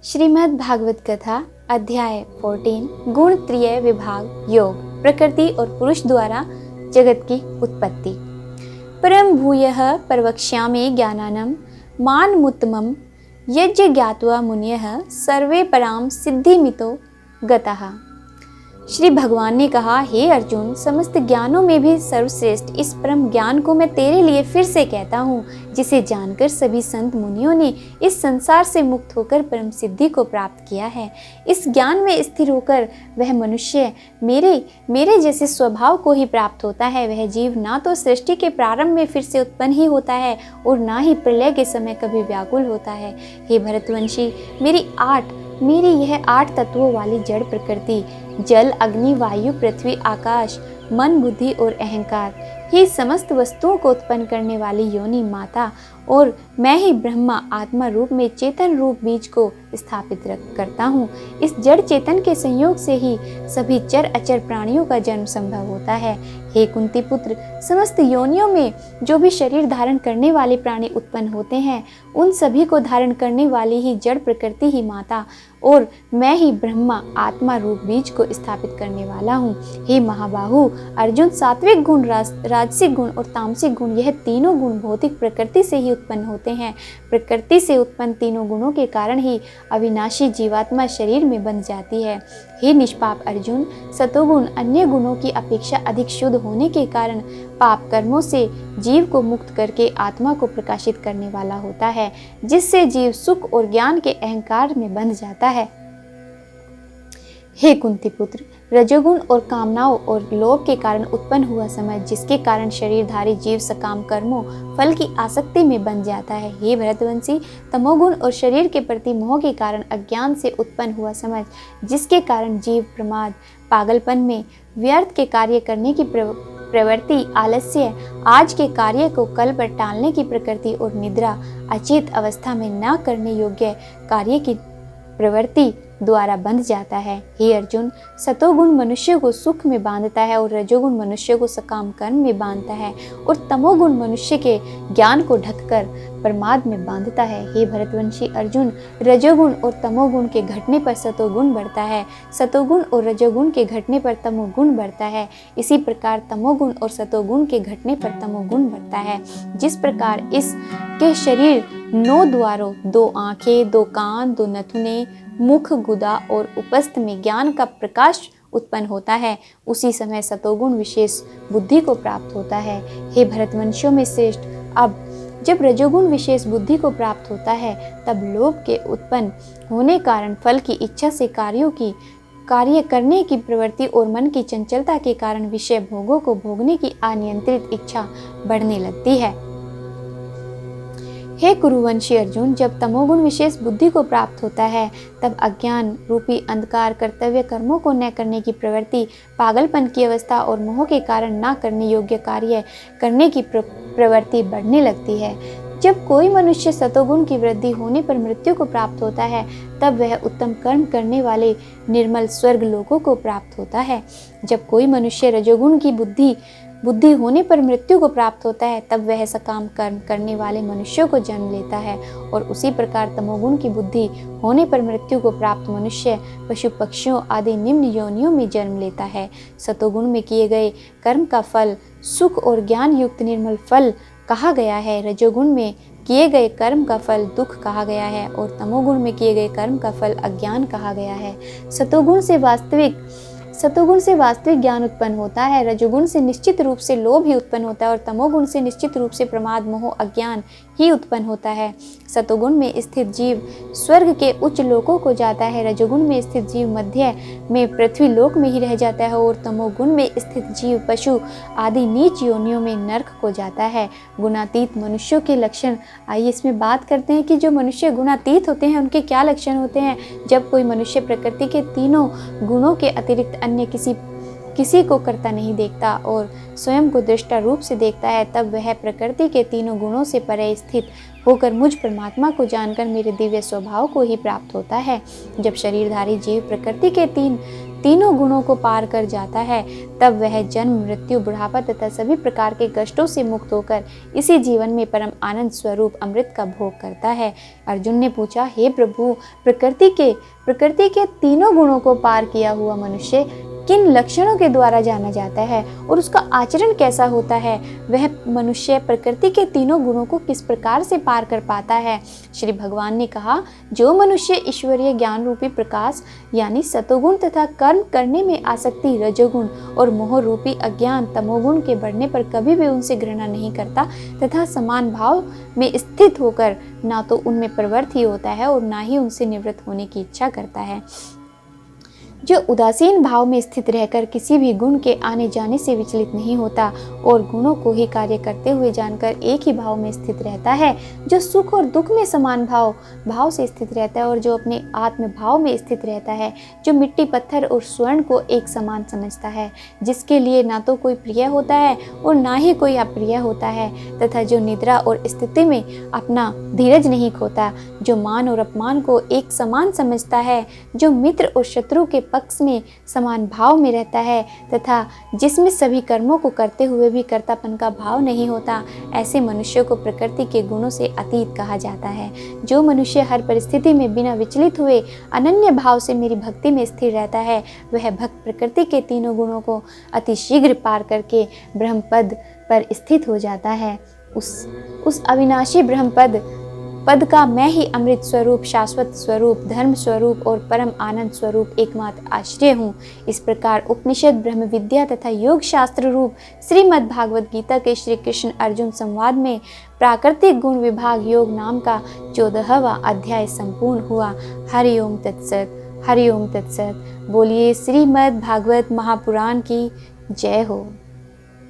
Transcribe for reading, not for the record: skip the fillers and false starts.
श्रीमद् भागवत कथा अध्याय 14 गुण त्रय विभाग योग प्रकृति और पुरुष द्वारा जगत की उत्पत्ति। परम भूयः प्रवक्ष्यामि ज्ञानानं मानमुत्तमं यज्ञ ज्ञात्वा मुनयः सर्वे पराम सिद्धिमितो गताः। श्री भगवान ने कहा, हे अर्जुन, समस्त ज्ञानों में भी सर्वश्रेष्ठ इस परम ज्ञान को मैं तेरे लिए फिर से कहता हूँ, जिसे जानकर सभी संत मुनियों ने इस संसार से मुक्त होकर परम सिद्धि को प्राप्त किया है। इस ज्ञान में स्थिर होकर वह मनुष्य मेरे जैसे स्वभाव को ही प्राप्त होता है। वह जीव ना तो सृष्टि के प्रारंभ में फिर से उत्पन्न ही होता है और ना ही प्रलय के समय कभी व्याकुल होता है। हे भरतवंशी, मेरी यह 8 तत्वों वाली जड़ प्रकृति, जल, अग्नि, वायु, पृथ्वी, आकाश, मन, बुद्धि और अहंकार, ही समस्त वस्तुओं को उत्पन्न करने वाली योनि माता और मैं ही ब्रह्मा आत्मा रूप में चेतन रूप बीज को स्थापित करता हूँ। इस जड़ चेतन के संयोग से ही सभी चर अचर प्राणियों का जन्म संभव होता है। हे कुंती पुत्र, समस्त योनियों में जो भी शरीर धारण करने वाले प्राणी उत्पन्न होते हैं, उन सभी को धारण करने वाली ही जड़ प्रकृति ही माता और मैं ही ब्रह्मा आत्मा रूप बीज को स्थापित करने वाला हूँ। हे महाबाहु अर्जुन, सात्विक गुण, राजसिक गुण और तामसिक गुण, यह तीनों गुण भौतिक प्रकृति से ही उत्पन्न होते हैं। प्रकृति से उत्पन्न तीनों गुणों के कारण ही अविनाशी जीवात्मा शरीर में बंध जाती है। हे निष्पाप अर्जुन, सतोगुण अन्य गुणों की अपेक्षा अधिक शुद्ध होने के कारण पाप कर्मों से जीव को मुक्त करके आत्मा को प्रकाशित करने वाला होता है, जिससे जीव सुख और ज्ञान के अहंकार में बंध जाता है। हे कुंती पुत्र, रजोगुण और कामनाओं और लोभ के कारण उत्पन्न हुआ समझ, जिसके कारण शरीरधारी जीव सकाम कर्मों फल की आसक्ति में बन जाता है। हे भरतवंशी, तमोगुण और शरीर के प्रति मोह के कारण अज्ञान से उत्पन्न हुआ समझ, जिसके कारण जीव प्रमाद, पागलपन में व्यर्थ के कार्य करने की प्रवृत्ति, आलस्य, आज के कार्य को कल पर टालने की प्रकृति और निद्रा, अचेत अवस्था में न करने योग्य कार्य की प्रवृत्ति द्वारा बंध जाता है। हे अर्जुन, सतोगुण मनुष्य को सुख में बांधता है और रजोगुण मनुष्य को सकाम कर्म में बांधता है और तमोगुण मनुष्य के ज्ञान को ढककर प्रमाद में बांधता है। हे भरतवंशी अर्जुन, रजोगुण और तमोगुण के घटने पर सतोगुण बढ़ता है, सतोगुण और रजोगुण के घटने पर तमोगुण बढ़ता है। इसी प्रकार तमोगुण और सतोगुण के घटने पर तमोगुण बढ़ता है। जिस प्रकार इसके शरीर 9 द्वारों, 2 आंखें, 2 कान, 2 नथुने, मुख, गुदा और उपस्थ में ज्ञान का प्रकाश उत्पन्न होता है, उसी समय सतोगुण विशेष बुद्धि को प्राप्त होता है। हे भरतवंशियों में श्रेष्ठ, अब जब रजोगुण विशेष बुद्धि को प्राप्त होता है, तब लोभ के उत्पन्न होने कारण फल की इच्छा से कार्य करने की प्रवृत्ति और मन की चंचलता के कारण विषय भोगों को भोगने की अनियंत्रित इच्छा बढ़ने लगती है। हे कुरुवंशी अर्जुन, जब तमोगुण विशेष बुद्धि को प्राप्त होता है, तब अज्ञान रूपी अंधकार कर्तव्य कर्मों को न करने की प्रवृत्ति, पागलपन की अवस्था और मोह के कारण न करने योग्य कार्य करने की प्रवृत्ति बढ़ने लगती है। जब कोई मनुष्य सतोगुण की वृद्धि होने पर मृत्यु को प्राप्त होता है, तब वह उत्तम कर्म करने वाले निर्मल स्वर्ग लोकों को प्राप्त होता है। जब कोई मनुष्य रजोगुण की बुद्धि होने पर मृत्यु को प्राप्त होता है, तब वह सकाम कर्म करने वाले मनुष्यों को जन्म लेता है और उसी प्रकार तमोगुण की बुद्धि होने पर मृत्यु को प्राप्त मनुष्य पशु पक्षियों आदि निम्न योनियों में जन्म लेता है। सतोगुण में किए गए कर्म का फल सुख और ज्ञान युक्त निर्मल फल कहा गया है। रजोगुण में किए गए कर्म का फल दुख कहा गया है और तमोगुण में किए गए कर्म का फल अज्ञान कहा गया है। सतोगुण से वास्तविक ज्ञान उत्पन्न होता है, रजोगुण से निश्चित रूप से लोभ ही उत्पन्न होता है और तमोगुण से निश्चित रूप से प्रमाद, मोह, अज्ञान ही उत्पन्न होता है। सतोगुण में स्थित जीव स्वर्ग के उच्च लोकों को जाता है, रजोगुण में स्थित जीव मध्य में पृथ्वी लोक में ही रह जाता है और तमोगुण में स्थित जीव पशु आदि नीच योनियों में नरक को जाता है। गुणातीत मनुष्यों के लक्षण, आइए इसमें बात करते हैं कि जो मनुष्य गुणातीत होते हैं उनके क्या लक्षण होते हैं। जब कोई मनुष्य प्रकृति के तीनों गुणों के अतिरिक्त अन्य किसी को करता नहीं देखता और स्वयं को दृष्टा रूप से देखता है, तब वह प्रकृति के तीनों गुणों से परे स्थित होकर मुझ परमात्मा को जानकर मेरे दिव्य स्वभाव को ही प्राप्त होता है। जब शरीरधारी जीव प्रकृति के तीनों गुणों को पार कर जाता है, तब वह जन्म, मृत्यु, बुढ़ापा तथा सभी प्रकार के कष्टों से मुक्त होकर इसी जीवन में परम आनंद स्वरूप अमृत का भोग करता है। अर्जुन ने पूछा, हे प्रभु, प्रकृति के तीनों गुणों को पार किया हुआ मनुष्य किन लक्षणों के द्वारा जाना जाता है और उसका आचरण कैसा होता है? वह मनुष्य प्रकृति के तीनों गुणों को किस प्रकार से पार कर पाता है? श्री भगवान ने कहा, जो मनुष्य ईश्वरीय ज्ञान रूपी प्रकाश यानी सतोगुण तथा कर्म करने में आसक्ति रजोगुण और मोह रूपी अज्ञान तमोगुण के बढ़ने पर कभी भी उनसे घृणा नहीं करता तथा समान भाव में स्थित होकर ना तो उनमें प्रवृत्त ही होता है और ना ही उनसे निवृत्त होने की इच्छा करता है, जो उदासीन भाव में स्थित रहकर किसी भी गुण के आने जाने से विचलित नहीं होता और गुणों को ही कार्य करते हुए जानकर एक ही भाव में स्थित रहता है, जो सुख और दुख में समान भाव से स्थित रहता है और जो अपने आत्म भाव में स्थित रहता है, जो मिट्टी, पत्थर और स्वर्ण को एक समान समझता है, जिसके लिए ना तो कोई प्रिय होता है और ना ही कोई अप्रिय होता है, तथा जो निद्रा और स्थिति में अपना धीरज नहीं खोता, जो मान और अपमान को एक समान समझता है, जो मित्र और शत्रु के पक्ष में समान भाव में रहता है तथा जिसमें सभी कर्मों को करते हुए भी कर्तापन का भाव नहीं होता, ऐसे मनुष्य को प्रकृति के गुणों से अतीत कहा जाता है। जो मनुष्य हर परिस्थिति में बिना विचलित हुए अनन्य भाव से मेरी भक्ति में स्थिर रहता है, वह भक्त प्रकृति के तीनों गुणों को अति शीघ्र पार करके ब्रह्म पद पर स्थित हो जाता है। उस अविनाशी ब्रह्म पद का मैं ही अमृत स्वरूप, शाश्वत स्वरूप, धर्म स्वरूप और परम आनंद स्वरूप एकमात्र आश्रय हूँ। इस प्रकार उपनिषद, ब्रह्म विद्या तथा योग शास्त्र रूप श्रीमद् भागवत गीता के श्री कृष्ण अर्जुन संवाद में प्राकृतिक गुण विभाग योग नाम का 14वां अध्याय संपूर्ण हुआ। हरि ओम तत्सत, हरि ओम तत्सत। बोलिए श्रीमद् भागवत महापुराण की जय हो।